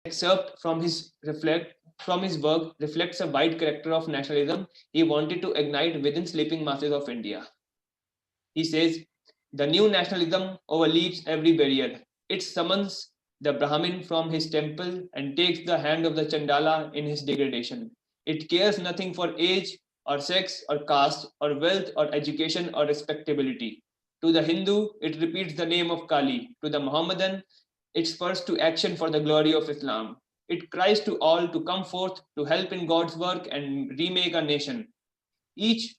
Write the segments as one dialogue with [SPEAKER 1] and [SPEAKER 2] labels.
[SPEAKER 1] excerpt from his work reflects a wide character of nationalism he wanted to ignite within sleeping masses of India. He says, the new nationalism overleaps every barrier. It summons the Brahmin from his temple and takes the hand of the Chandala in his degradation. It cares nothing for age or sex or caste or wealth or education or respectability. To the Hindu, it repeats the name of Kali. To the Mohammedan, it spurs to action for the glory of Islam. It cries to all to come forth to help in God's work and remake a nation, each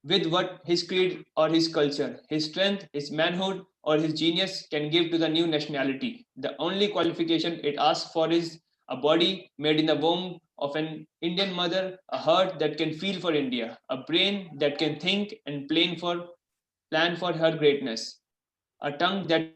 [SPEAKER 1] with what his creed or his culture, his strength, his manhood, or his genius can give to the new nationality. The only qualification it asks for is a body made in the womb of an Indian mother, a heart that can feel for India, a brain that can think and plan for her greatness, a tongue that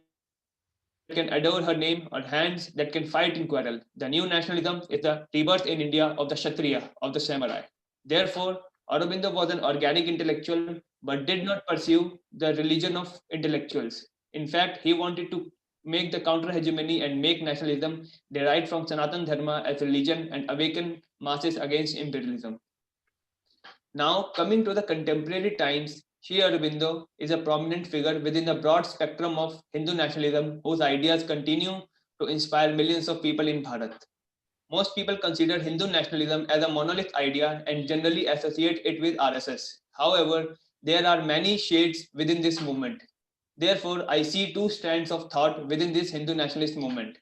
[SPEAKER 1] can adore her name, or hands that can fight in quarrel. The new nationalism is the rebirth in India of the Kshatriya, of the samurai. Therefore, Aurobindo was an organic intellectual but did not pursue the religion of intellectuals. In fact, he wanted to make the counter hegemony and make nationalism derived from Sanatan Dharma as religion and awaken masses against imperialism. Now, coming to the contemporary times, Sri Aurobindo is a prominent figure within the broad spectrum of Hindu nationalism whose ideas continue to inspire millions of people in Bharat. Most people consider Hindu nationalism as a monolith idea and generally associate it with RSS. However, there are many shades within this movement. Therefore, I see two strands of thought within this Hindu nationalist movement.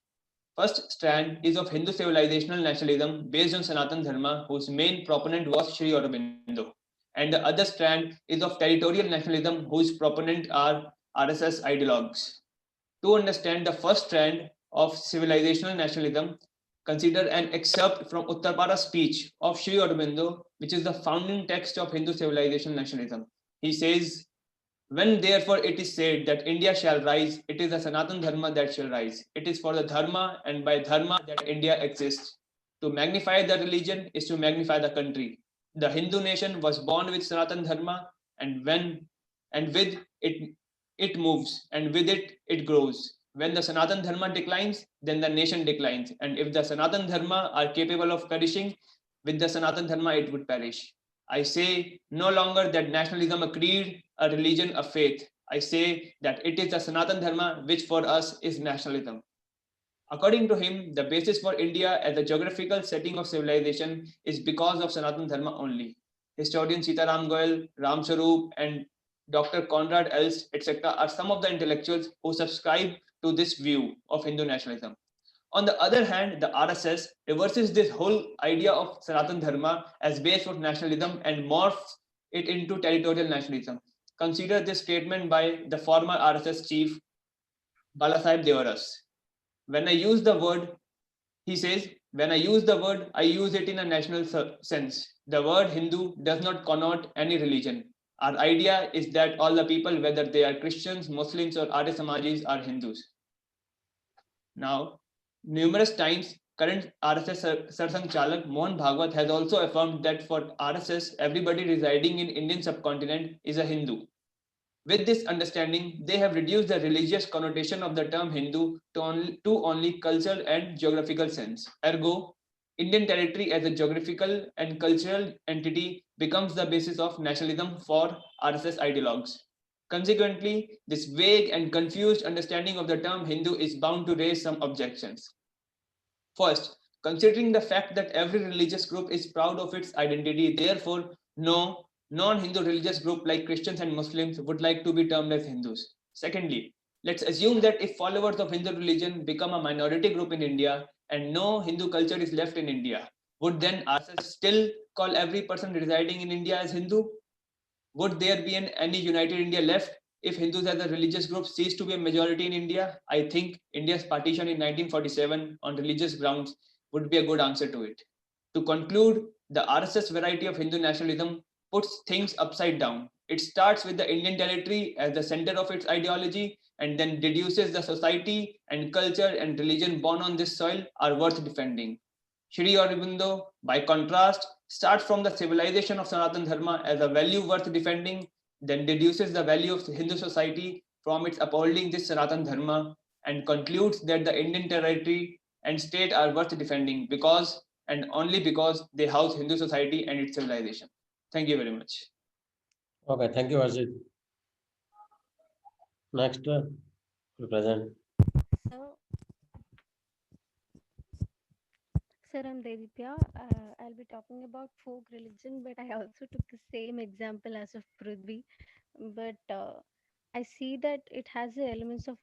[SPEAKER 1] First strand is of Hindu civilizational nationalism based on Sanatan Dharma, whose main proponent was Sri Aurobindo. And the other strand is of territorial nationalism, whose proponents are RSS ideologues. To understand the first strand of civilizational nationalism, consider an excerpt from Uttarpara's speech of Sri Aurobindo, which is the founding text of Hindu civilizational nationalism. He says, when therefore it is said that India shall rise, it is the Sanatan Dharma that shall rise. It is for the Dharma and by Dharma that India exists. To magnify the religion is to magnify the country. The Hindu nation was born with Sanatan Dharma, and when and with it moves, and with it grows. When the Sanatan Dharma declines, then the nation declines. And if the Sanatan Dharma are capable of perishing, with the Sanatan Dharma it would perish. I say no longer that nationalism a creed, a religion, a faith. I say that it is the Sanatan Dharma which for us is nationalism. According to him, the basis for India as a geographical setting of civilization is because of Sanatan Dharma only. Historian Sitaram Goyal, Ram Sarup, and Dr. Conrad Els, etc., are some of the intellectuals who subscribe to this view of Hindu nationalism. On the other hand, the RSS reverses this whole idea of Sanatan Dharma as base for nationalism and morphs it into territorial nationalism. Consider this statement by the former RSS chief Balasaheb Devaras. When I use the word, he says, when I use the word, I use it in a national sense. The word Hindu does not connote any religion. Our idea is that all the people, whether they are Christians, Muslims, or Arya Samajis, are Hindus. Now, numerous times, current RSS Sarsangchalak Mohan Bhagwat has also affirmed that for RSS, everybody residing in Indian subcontinent is a Hindu. With this understanding, they have reduced the religious connotation of the term Hindu to only cultural and geographical sense. Ergo, Indian territory as a geographical and cultural entity becomes the basis of nationalism for RSS ideologues. Consequently, this vague and confused understanding of the term Hindu is bound to raise some objections. First, considering the fact that every religious group is proud of its identity, therefore, no non-Hindu religious group like Christians and Muslims would like to be termed as Hindus. Secondly, let's assume that if followers of Hindu religion become a minority group in India and no Hindu culture is left in India, would then RSS still call every person residing in India as Hindu? Would there be any united India left if Hindus as a religious group cease to be a majority in India? I think India's partition in 1947 on religious grounds would be a good answer to it. To conclude, the RSS variety of Hindu nationalism puts things upside down. It starts with the Indian territory as the center of its ideology and then deduces the society and culture and religion born on this soil are worth defending. Shri Aurobindo, by contrast, starts from the civilization of Sanatan Dharma as a value worth defending, then deduces the value of Hindu society from its upholding this Sanatan Dharma, and concludes that the Indian territory and state are worth defending because and only because they house Hindu society and its civilization. Thank you very much.
[SPEAKER 2] Okay, thank you, Arjit. Next, to present.
[SPEAKER 3] So, sir, I'm Dedipya. I'll be talking about folk religion, but I also took the same example as of Prithvi. But I see that it has the elements of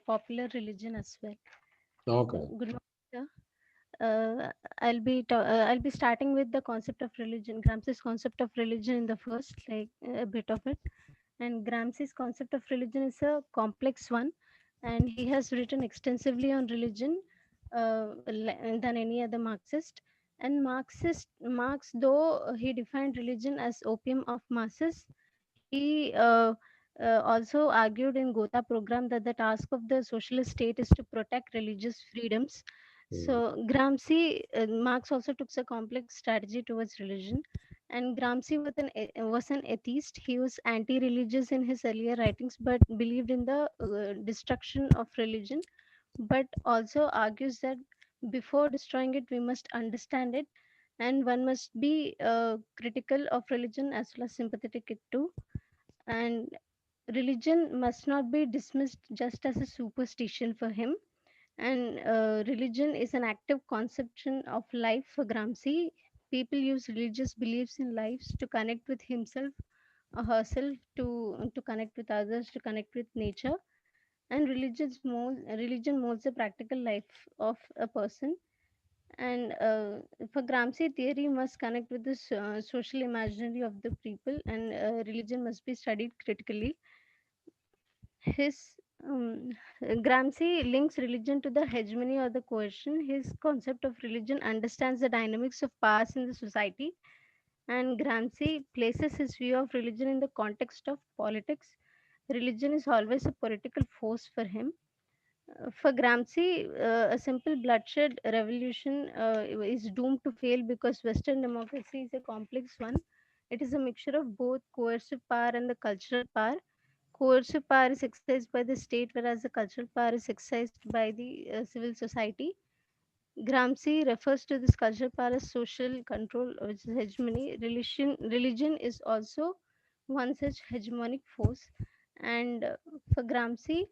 [SPEAKER 3] popular religion as well. So,
[SPEAKER 2] Okay.
[SPEAKER 3] good morning, sir. I'll be starting with the concept of religion. Gramsci's concept of religion in the first, like a bit of it. And Gramsci's concept of religion is a complex one, and he has written extensively on religion than any other Marxist. And Marx, though he defined religion as opium of masses, he also argued in Gotha program that the task of the socialist state is to protect religious freedoms. So Gramsci, Marx also took a complex strategy towards religion, and Gramsci was an atheist. He was anti-religious in his earlier writings, but believed in the destruction of religion. But also argues that before destroying it, we must understand it, and one must be critical of religion as well as sympathetic it too. And religion must not be dismissed just as a superstition for him. And religion is an active conception of life for Gramsci. People use religious beliefs in lives to connect with himself or herself, to connect with others, to connect with nature. And religion molds the practical life of a person. And for Gramsci, theory must connect with the social imaginary of the people, and religion must be studied critically. His Gramsci links religion to the hegemony or the coercion. His concept of religion understands the dynamics of powers in the society, and Gramsci places his view of religion in the context of politics. Religion is always a political force for him. For Gramsci, a simple bloodshed revolution is doomed to fail because Western democracy is a complex one. It is a mixture of both coercive power and the cultural power. Coercive power is exercised by the state, whereas the cultural power is exercised by the civil society. Gramsci refers to this cultural power as social control, which is hegemony. Religion is also one such hegemonic force. And for Gramsci,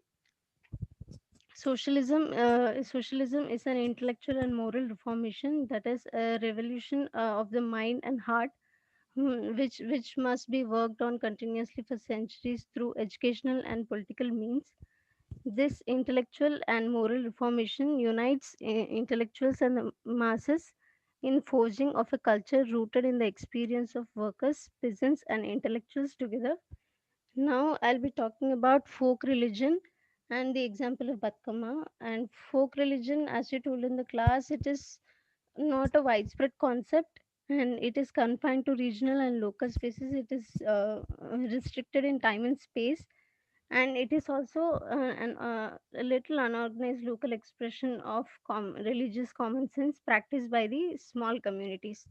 [SPEAKER 3] socialism is an intellectual and moral reformation, that is a revolution of the mind and heart, which must be worked on continuously for centuries through educational and political means. This intellectual and moral reformation unites intellectuals and the masses in forging of a culture rooted in the experience of workers, peasants, and intellectuals together. Now I'll be talking about folk religion and the example of Batkama. And folk religion, as you told in the class, it is not a widespread concept, and it is confined to regional and local spaces. It is restricted in time and space, and it is also a little unorganized local expression of religious common sense practiced by the small communities.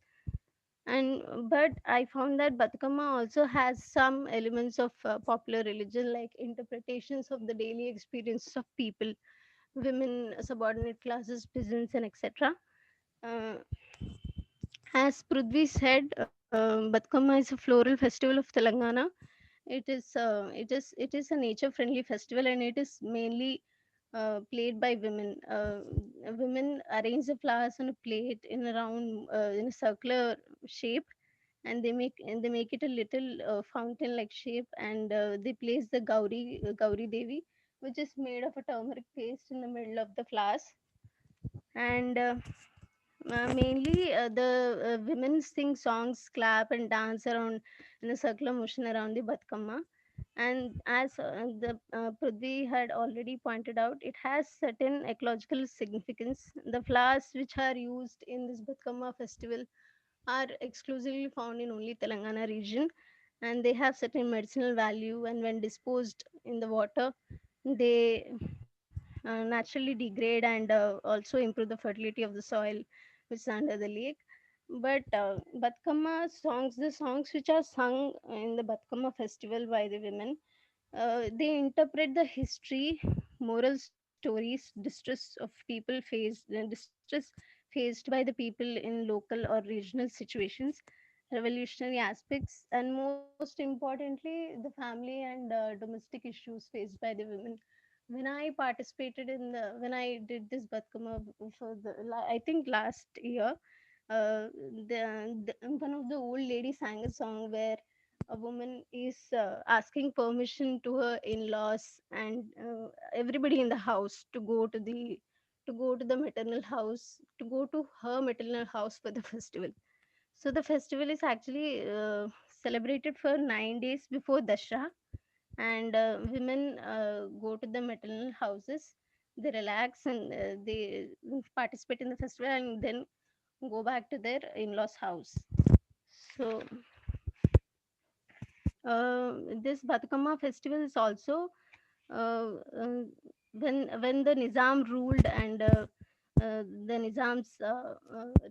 [SPEAKER 3] And but I found that Batkama also has some elements of popular religion, like interpretations of the daily experiences of people, women, subordinate classes, peasants, and etc. uh, as Prithvi said, Batkama is a floral festival of Telangana. It is a nature friendly festival, and it is mainly played by women. Women arrange the flowers on a plate in a round, in a circular shape, and they make it a little fountain like shape, and they place the Gauri Devi, which is made of a turmeric paste, in the middle of the flowers. And mainly the women sing songs, clap, and dance around in a circular motion around the Batkama. And as the Prithvi had already pointed out, it has certain ecological significance. The flowers which are used in this Batkama festival are exclusively found in only Telangana region, and they have certain medicinal value. And when disposed in the water, they naturally degrade and also improve the fertility of the soil which is under the lake. But Batkama songs, the songs which are sung in the Batkama festival by the women, they interpret the history, moral stories, stories, distress of people faced, distress faced by the people in local or regional situations, revolutionary aspects, and most importantly, the family and domestic issues faced by the women. When I participated in when I did this Batkama for I think last year, one of the old ladies sang a song where a woman is asking permission to her in-laws and everybody in the house to go to the maternal house, to go to her maternal house for the festival. So the festival is actually celebrated for 9 days before Dashra, and women go to the maternal houses. They relax and they participate in the festival, and then go back to their in-laws' house. So this Batukama festival is also uh, uh, when the Nizam ruled, and the Nizam's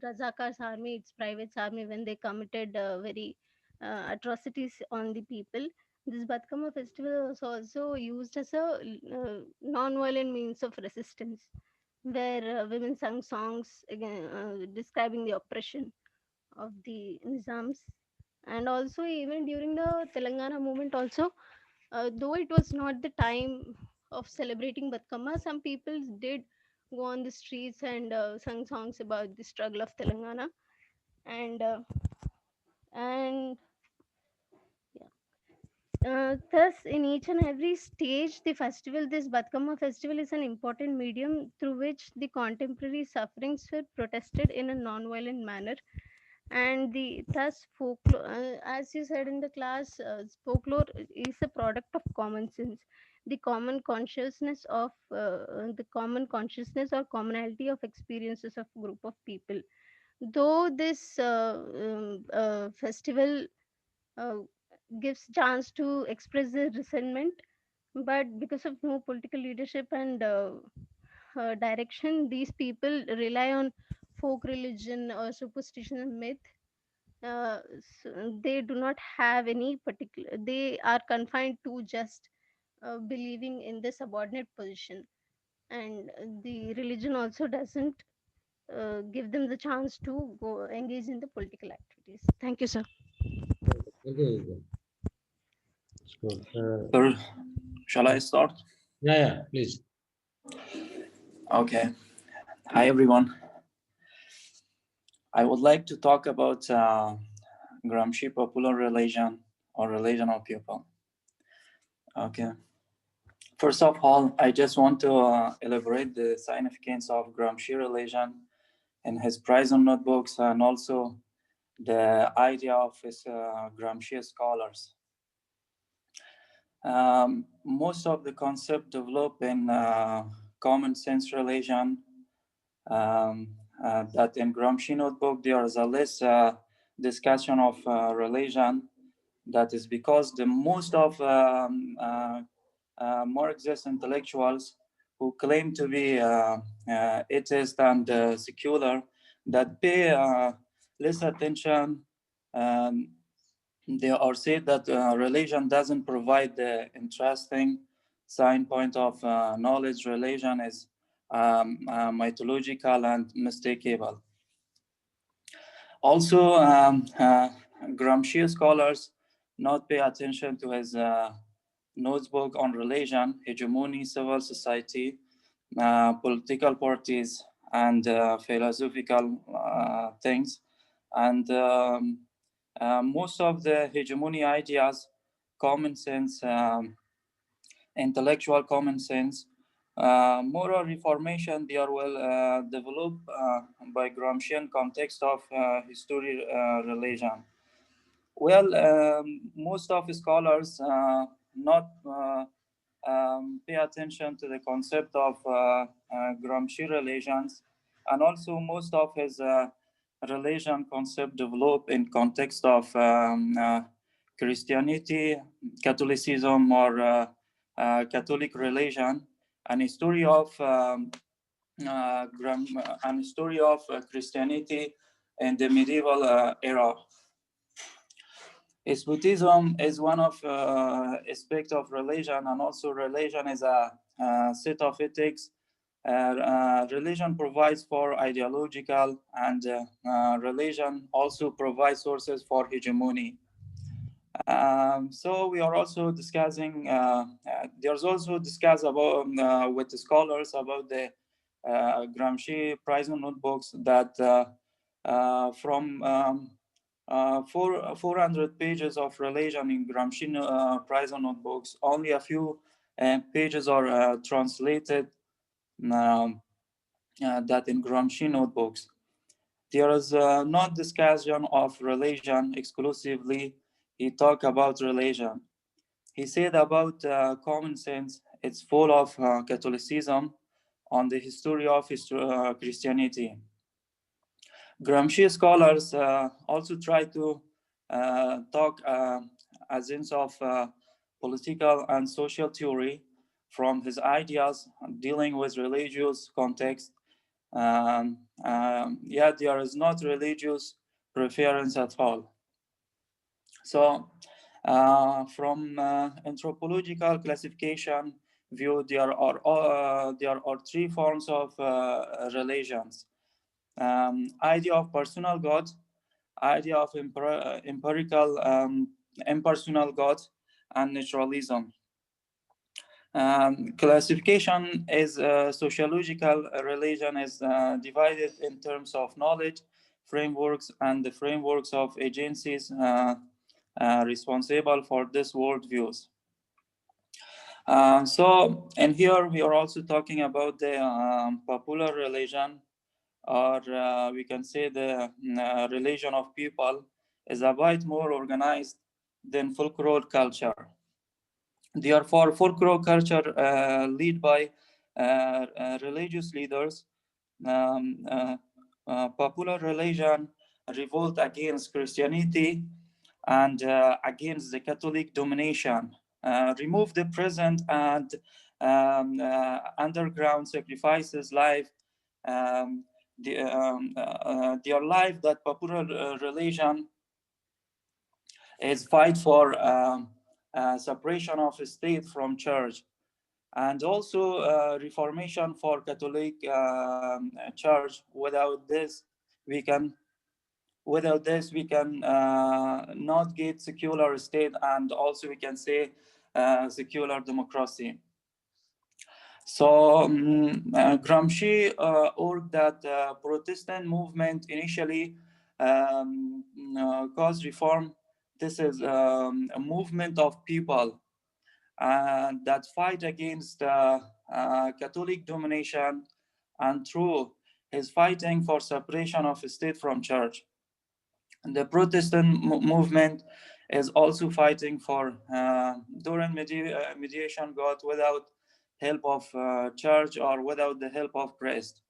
[SPEAKER 3] Razakars army, its private army, when they committed very atrocities on the people. This Batkama festival was also used as a non-violent means of resistance, where women sang songs again, describing the oppression of the Nizams. And also, even during the Telangana movement, also, though it was not the time of celebrating Batkama, some people did go on the streets and sung songs about the struggle of Telangana. And and thus, in each and every stage, the festival, this Batkama festival, is an important medium through which the contemporary sufferings were protested in a non-violent manner. And the thus folklore, as you said in the class, folklore is a product of common sense, the common consciousness or commonality of experiences of group of people. Though this festival uh, gives chance to express their resentment, but because of no political leadership and direction, these people rely on folk religion or superstition and myth. They do not have any particular, they are confined to just believing in the subordinate position, and the religion also doesn't give them the chance to go engage in the political activities. Thank you, sir.
[SPEAKER 2] Thank you, Vijay. It's good.
[SPEAKER 4] Sir, shall I start?
[SPEAKER 2] Yeah, please.
[SPEAKER 4] Okay. Hi, everyone. I would like to talk about Gramsci popular religion or religion of people. Okay. First of all, I just want to elaborate the significance of Gramsci religion in his prison notebooks and also the idea of his Gramsci scholars. Most of the concept develop in common sense religion. That in Gramsci notebook there is a less discussion of religion. That is because the most of Marxist intellectuals who claim to be atheist and secular, that pay less attention. They are said that religion doesn't provide the interesting sign point of knowledge. Religion is mythological and mistakable. Also, Gramsci scholars not pay attention to his notebook on religion, hegemony, civil society, political parties, and philosophical things. And most of the hegemony ideas, common sense, intellectual common sense, moral reformation, they are well developed by Gramscian context of history religion. Well, most of scholars not pay attention to the concept of Gramsci religions, and also most of his religion concept developed in context of Christianity, Catholicism, or Catholic religion, and history of an story of Christianity in the medieval era. Spiritism is one of aspect of religion, and also religion is a set of ethics Religion provides for ideological, and religion also provides sources for hegemony. So we are also discussing. There's also discussed about with the scholars about the Gramsci prison notebooks that from 400 pages of religion in Gramsci prison notebooks, only a few pages are translated. That in Gramsci notebooks. There is not discussion of religion exclusively. He talked about religion. He said about common sense, it's full of Catholicism on the history of Christianity. Gramsci scholars also try to talk a sense of political and social theory from his ideas dealing with religious context. Yet there is not religious preference at all. So from anthropological classification view, there are three forms of religions. Idea of personal God, idea of empirical impersonal God, and naturalism. Classification is sociological religion is divided in terms of knowledge frameworks and the frameworks of agencies responsible for these worldviews. So, and here we are also talking about the popular religion, or we can say the religion of people is a bit more organized than folklore culture. Therefore, folklore culture led by religious leaders, popular religion revolt against Christianity and against the Catholic domination, remove the present and underground sacrifices life, their life that popular religion is fight for separation of state from church, and also reformation for Catholic Church. Without this we can not get secular state, and also we can say secular democracy. So Gramsci urged that Protestant movement initially caused reform. This is a movement of people that fight against Catholic domination, and through his fighting for separation of state from church. And the Protestant movement is also fighting for during mediation God without help of church or without the help of priest.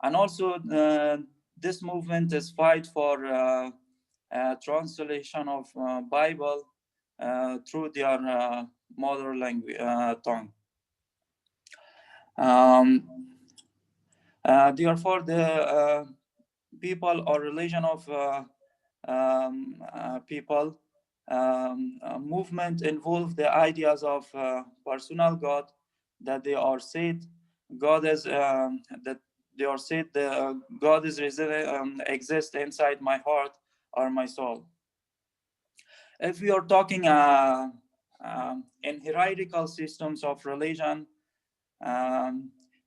[SPEAKER 4] And also this movement is fight for translation of Bible through their mother language tongue. Therefore, the people or religion of people movement involve the ideas of personal God, that they are said God is that they are said the God is exists inside my heart or my soul. If we are talking in hierarchical systems of religion,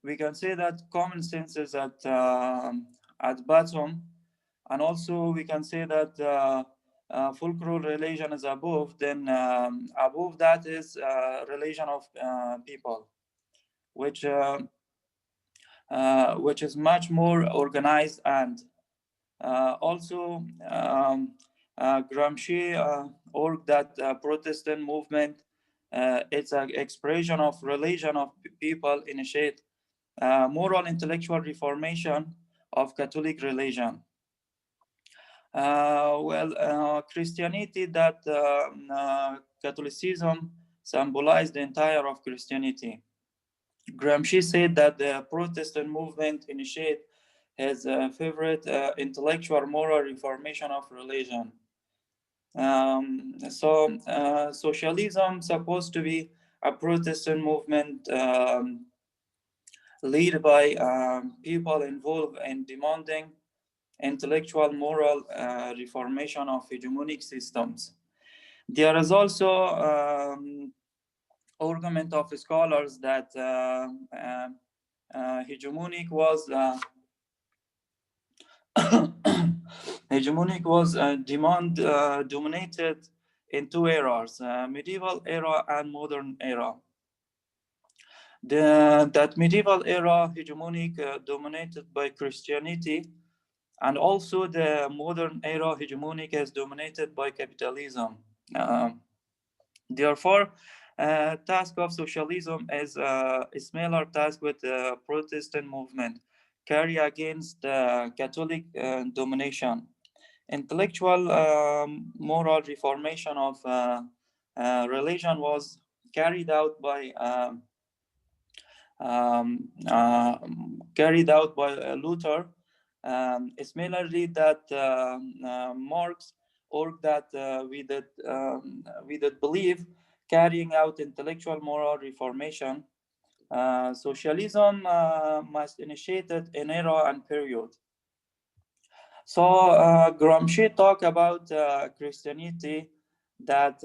[SPEAKER 4] we can say that common sense is at bottom, and also we can say that folklore religion is above. Then above that is religion of people, which is much more organized, and also Gramsci urged that Protestant movement it's an expression of religion of people initiate moral intellectual reformation of Catholic religion. Christianity, that Catholicism symbolized the entire of Christianity. Gramsci said that the Protestant movement initiate his favorite intellectual moral reformation of religion. Socialism supposed to be a Protestant movement led by people involved in demanding intellectual moral reformation of hegemonic systems. There is also argument of scholars that hegemonic was hegemonic was demand dominated in two eras, medieval era and modern era. That medieval era hegemonic dominated by Christianity, and also the modern era hegemonic is dominated by capitalism. Therefore, task of socialism is a smaller task with the Protestant movement carry against Catholic domination. Intellectual moral reformation of religion was carried out by Luther. Similarly, that Marx or that we did believe carrying out intellectual moral reformation. Socialism must initiate it in era and period. So Gramsci talked about Christianity, that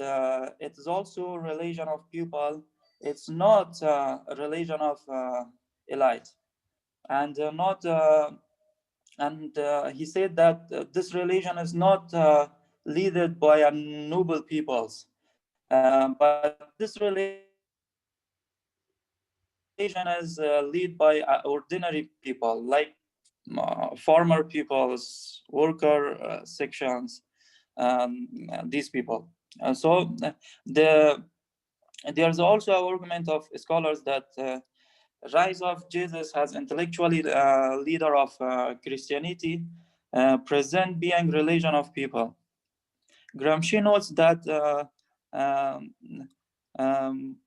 [SPEAKER 4] it is also a religion of people. It's not a religion of elite, and he said that this religion is not led by a noble peoples, but this religion is led by ordinary people, like farmer peoples, worker sections, these people. So there's also an argument of scholars that rise of Jesus as intellectually leader of Christianity present being religion of people. Gramsci notes that um, um,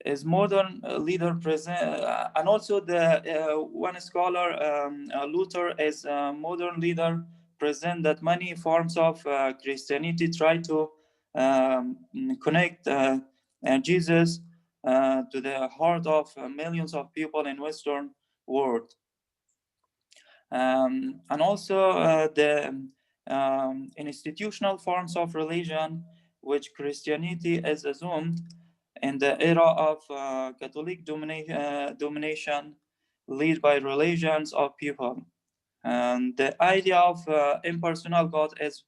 [SPEAKER 4] is modern leader present, and also the one scholar Luther is modern leader present that many forms of Christianity try to connect Jesus to the heart of millions of people in Western world. And also the institutional forms of religion which Christianity is assumed in the era of Catholic domination led by religions of people. And the idea of impersonal God is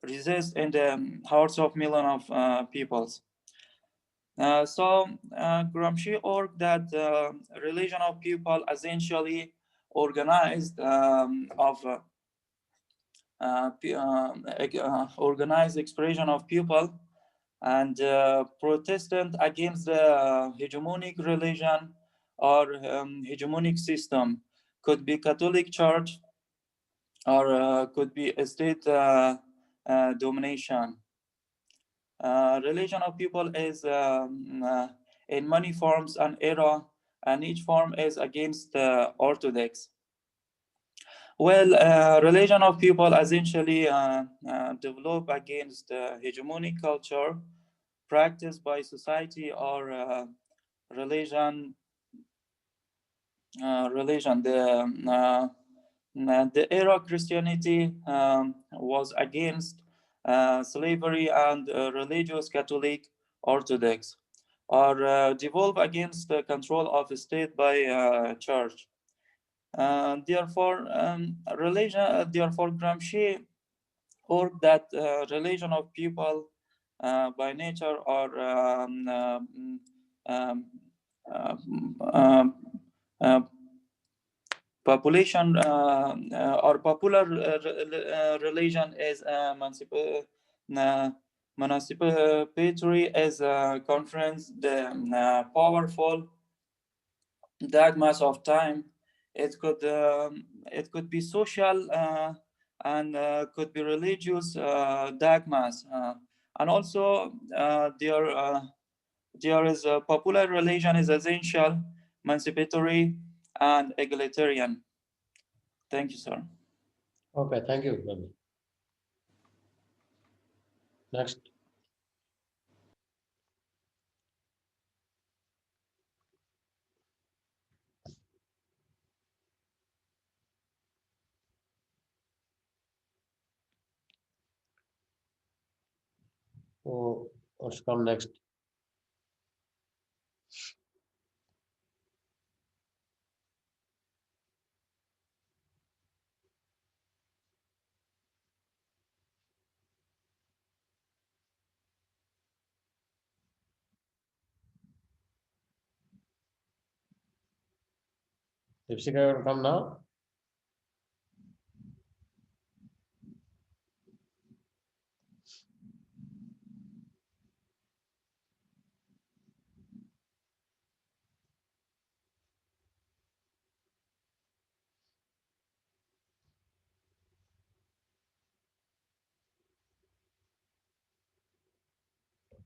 [SPEAKER 4] resists in the hearts of millions of peoples. Gramsci argued that religion of people essentially organized organized expression of people, and Protestant against the hegemonic religion or hegemonic system could be Catholic Church or could be a state domination. Religion of people is in many forms an era, and each form is against orthodox. Well, religion of people essentially develop against hegemonic culture practiced by society or religion. The era Christianity was against slavery and religious Catholic Orthodox, or devolve against the control of the state by church. Therefore, Gramsci or that religion of people by nature or um, population or popular religion is emancipatory as a conference, the powerful dogmas of time. It could be social and could be religious dogmas, and also there is a popular religion is essential, emancipatory, and egalitarian. Thank you, sir.
[SPEAKER 2] Okay, thank you, Ravi. Next. Oh, what's come next? Deepsika, you want to come now?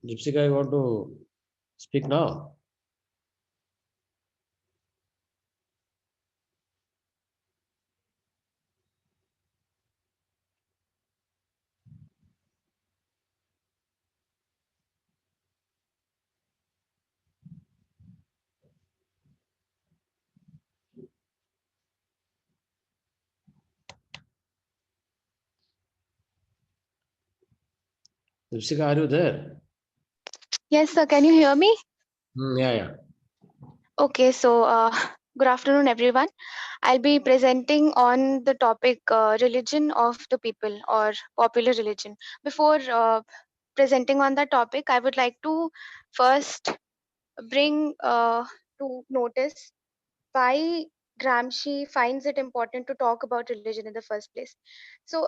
[SPEAKER 2] Deepsika, you want to speak now? Deepsika, are you there?
[SPEAKER 5] Yes, sir. Can you hear me?
[SPEAKER 2] Yeah.
[SPEAKER 5] Okay, so good afternoon, everyone. I'll be presenting on the topic religion of the people or popular religion. Before presenting on that topic, I would like to first bring to notice why Gramsci finds it important to talk about religion in the first place. So,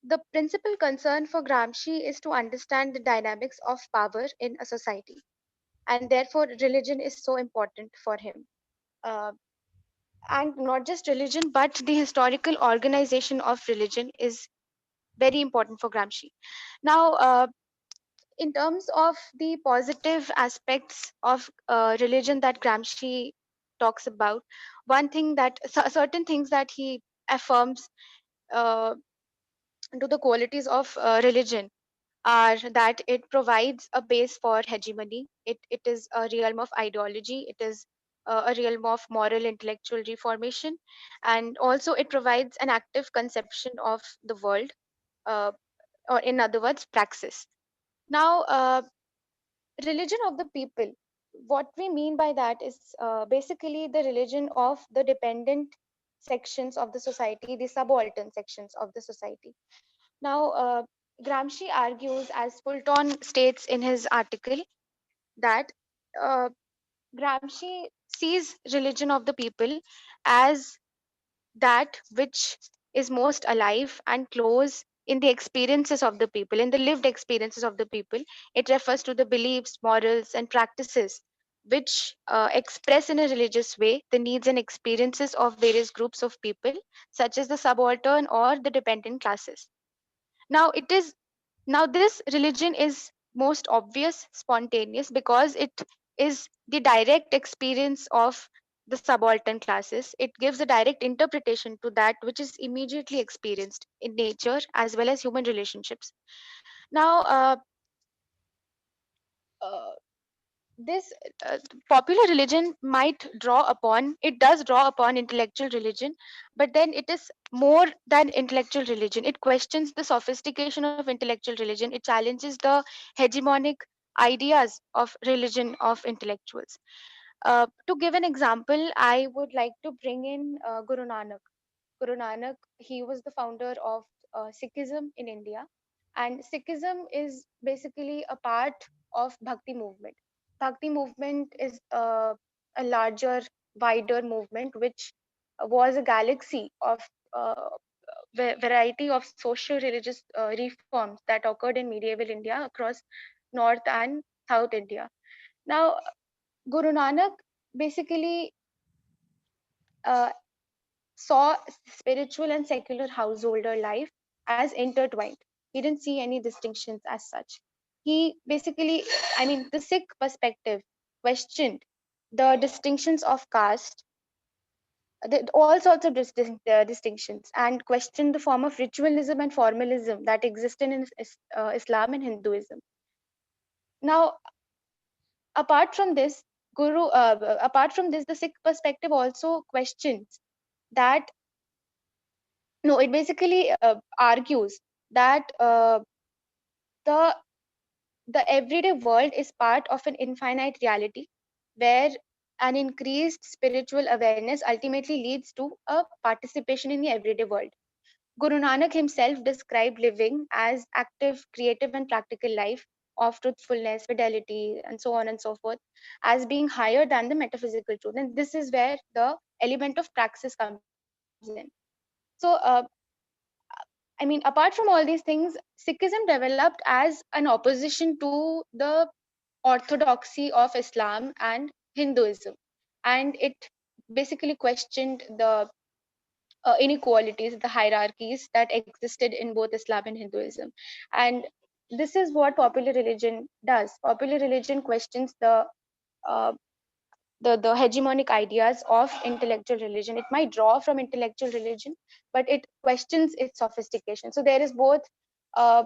[SPEAKER 5] the principal concern for Gramsci is to understand the dynamics of power in a society, and therefore, religion is so important for him. Uh, and not just religion, but the historical organization of religion is very important for Gramsci. Now, in terms of the positive aspects of religion that Gramsci talks about, one thing that certain things that he affirms uh, to the qualities of religion are that it provides a base for hegemony. It is a realm of ideology. It is a realm of moral intellectual reformation. And also, it provides an active conception of the world, uh, or in other words, praxis. Now, religion of the people. What we mean by that is basically the religion of the dependent sections of the society, the subaltern sections of the society. Now, Gramsci argues, as Fulton states in his article, that uh, Gramsci sees religion of the people as that which is most alive and close in the experiences of the people, in the lived experiences of the people. It refers to the beliefs, morals, and practices which express in a religious way the needs and experiences of various groups of people, such as the subaltern or the dependent classes. Now, this religion is most obvious, spontaneous, because it is the direct experience of the subaltern classes. It gives a direct interpretation to that which is immediately experienced in nature as well as human relationships. Now, uh, this popular religion might draw upon, it does draw upon intellectual religion, but then it is more than intellectual religion. It questions the sophistication of intellectual religion. It challenges the hegemonic ideas of religion of intellectuals. To give an example, I would like to bring in Guru Nanak. He was the founder of Sikhism in India, and Sikhism is basically a part of Bhakti movement. Bhakti movement is a larger, wider movement which was a galaxy of variety of social religious reforms that occurred in medieval India across North and South India. Now, Guru Nanak basically uh, saw spiritual and secular householder life as intertwined. He didn't see any distinctions as such. He basically, I mean, the Sikh perspective questioned the distinctions of caste, all sorts of distinctions, and questioned the form of ritualism and formalism that existed in Islam and Hinduism. Now, apart from this, apart from this, the Sikh perspective also questions that no, it basically argues that the the everyday world is part of an infinite reality where an increased spiritual awareness ultimately leads to a participation in the everyday world. Guru Nanak himself described living as active, creative, and practical life of truthfulness, fidelity, and so on and so forth, as being higher than the metaphysical truth. And this is where the element of praxis comes in. So, apart from all these things, Sikhism developed as an opposition to the orthodoxy of Islam and Hinduism, and it basically questioned the inequalities, the hierarchies that existed in both Islam and Hinduism. And this is what popular religion does. Popular religion questions uh, the hegemonic ideas of intellectual religion. It might draw from intellectual religion, but it questions its sophistication. So uh,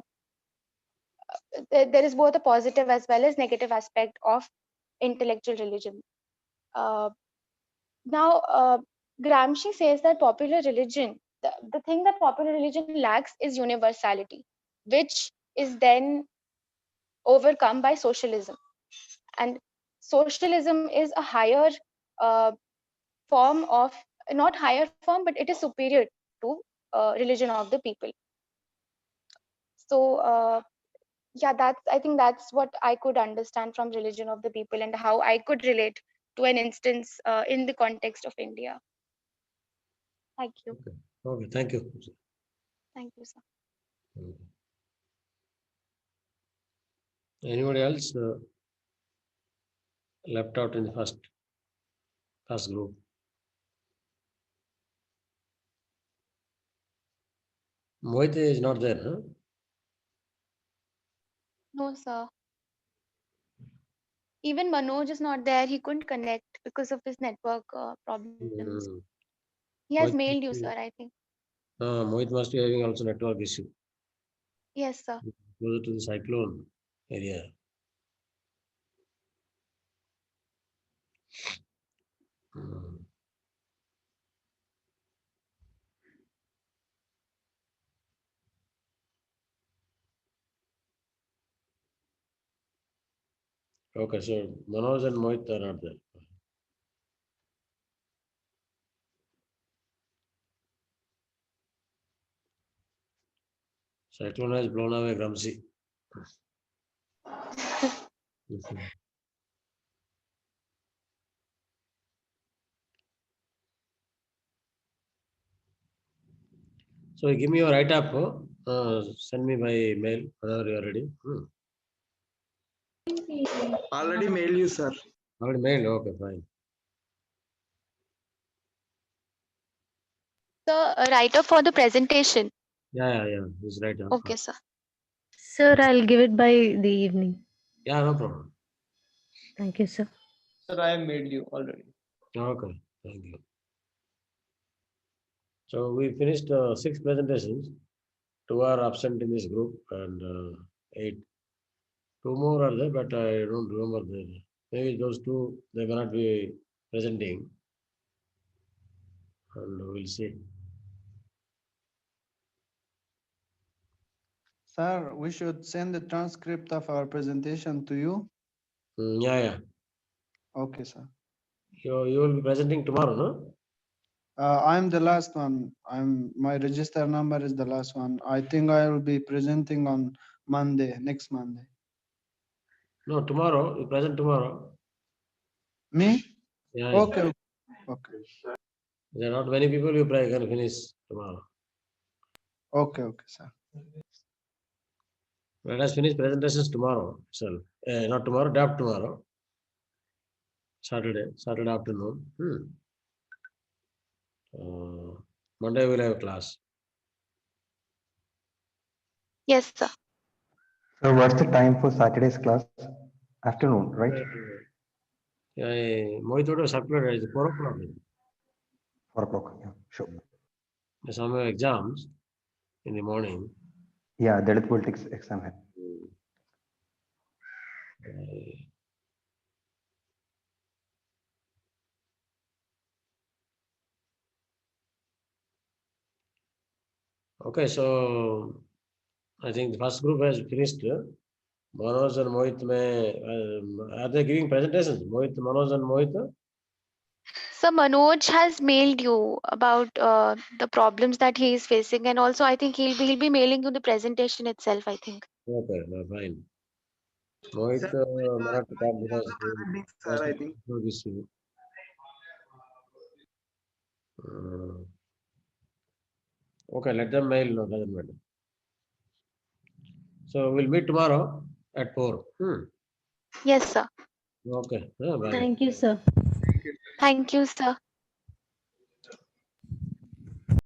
[SPEAKER 5] there is both a positive as well as negative aspect of intellectual religion. Uh, now, Gramsci says that popular religion, the thing that popular religion lacks is universality, which is then overcome by socialism. And socialism is a higher uh, form of, not higher form, but it is superior to religion of the people. So, yeah, I think that's what I could understand from religion of the people and how I could relate to an instance in the context of India. Thank you.
[SPEAKER 2] Okay, thank you.
[SPEAKER 5] Thank you, sir.
[SPEAKER 2] Anybody else left out in the first group? Mohit is not there, huh?
[SPEAKER 5] No, sir. Even Manoj is not there. He couldn't connect because of his network problems. He has
[SPEAKER 2] Mohit,
[SPEAKER 5] mailed you, sir, I think.
[SPEAKER 2] Mohit must be having also network issue.
[SPEAKER 5] Yes, sir.
[SPEAKER 2] Closer to the cyclone area. Okay, so Manoj and Mohit are not there. Cyclone has blown away Gramsci. So give me your write-up. Send me by mail whenever you are ready.
[SPEAKER 6] Already mailed you, sir.
[SPEAKER 2] Already mail. Okay, fine.
[SPEAKER 5] So, a writer for the presentation.
[SPEAKER 2] Yeah. He's right.
[SPEAKER 5] Okay, sir.
[SPEAKER 3] Sir, I'll give it by the evening.
[SPEAKER 2] Yeah, no problem.
[SPEAKER 3] Thank you, sir.
[SPEAKER 1] Sir, I have made you already.
[SPEAKER 2] Okay, thank you. So we finished 6 presentations. 2 are absent in this group and 8. 2 more are there, but I don't remember them. Maybe those 2 they cannot be presenting, and we'll see.
[SPEAKER 6] Sir, we should send the transcript of our presentation to you.
[SPEAKER 2] Yeah.
[SPEAKER 6] Okay, sir.
[SPEAKER 2] You will be presenting tomorrow, no?
[SPEAKER 6] I'm the last one. My register number is the last one. I think I will be presenting on Monday, next Monday.
[SPEAKER 2] No, tomorrow. You present tomorrow.
[SPEAKER 6] Me?
[SPEAKER 2] Yeah.
[SPEAKER 6] Okay.
[SPEAKER 2] There are not many people. You probably can finish tomorrow.
[SPEAKER 6] Okay, sir.
[SPEAKER 2] Let us finish presentations tomorrow. So not tomorrow, day after tomorrow. Saturday afternoon. Monday we'll have a class.
[SPEAKER 5] Yes, sir.
[SPEAKER 7] So what's the time for Saturday's class? Afternoon, right?
[SPEAKER 2] Yeah, Mohit would have circulated at 4 o'clock.
[SPEAKER 7] 4 o'clock. Yeah, sure.
[SPEAKER 2] There's some exams in the morning.
[SPEAKER 7] Yeah, Dalit politics exam hai.
[SPEAKER 2] Okay, so I think the first group has finished. Manoj and Mohit are they giving presentations? Mohit, Manoj and Mohit?
[SPEAKER 5] So Manoj has mailed you about the problems that he is facing, and also I think he'll be mailing you the presentation itself, I think.
[SPEAKER 2] Okay, fine. Mohit,
[SPEAKER 6] Sir,
[SPEAKER 2] Marat to talk because
[SPEAKER 6] presenting,
[SPEAKER 2] he
[SPEAKER 6] sir,
[SPEAKER 2] has
[SPEAKER 6] I
[SPEAKER 2] to
[SPEAKER 6] think.
[SPEAKER 2] do this. Okay, let them mail. No, doesn't matter. So we'll meet tomorrow at 4.
[SPEAKER 5] Yes, sir.
[SPEAKER 2] Okay. Bye.
[SPEAKER 3] Thank you, sir.
[SPEAKER 5] Thank you, sir.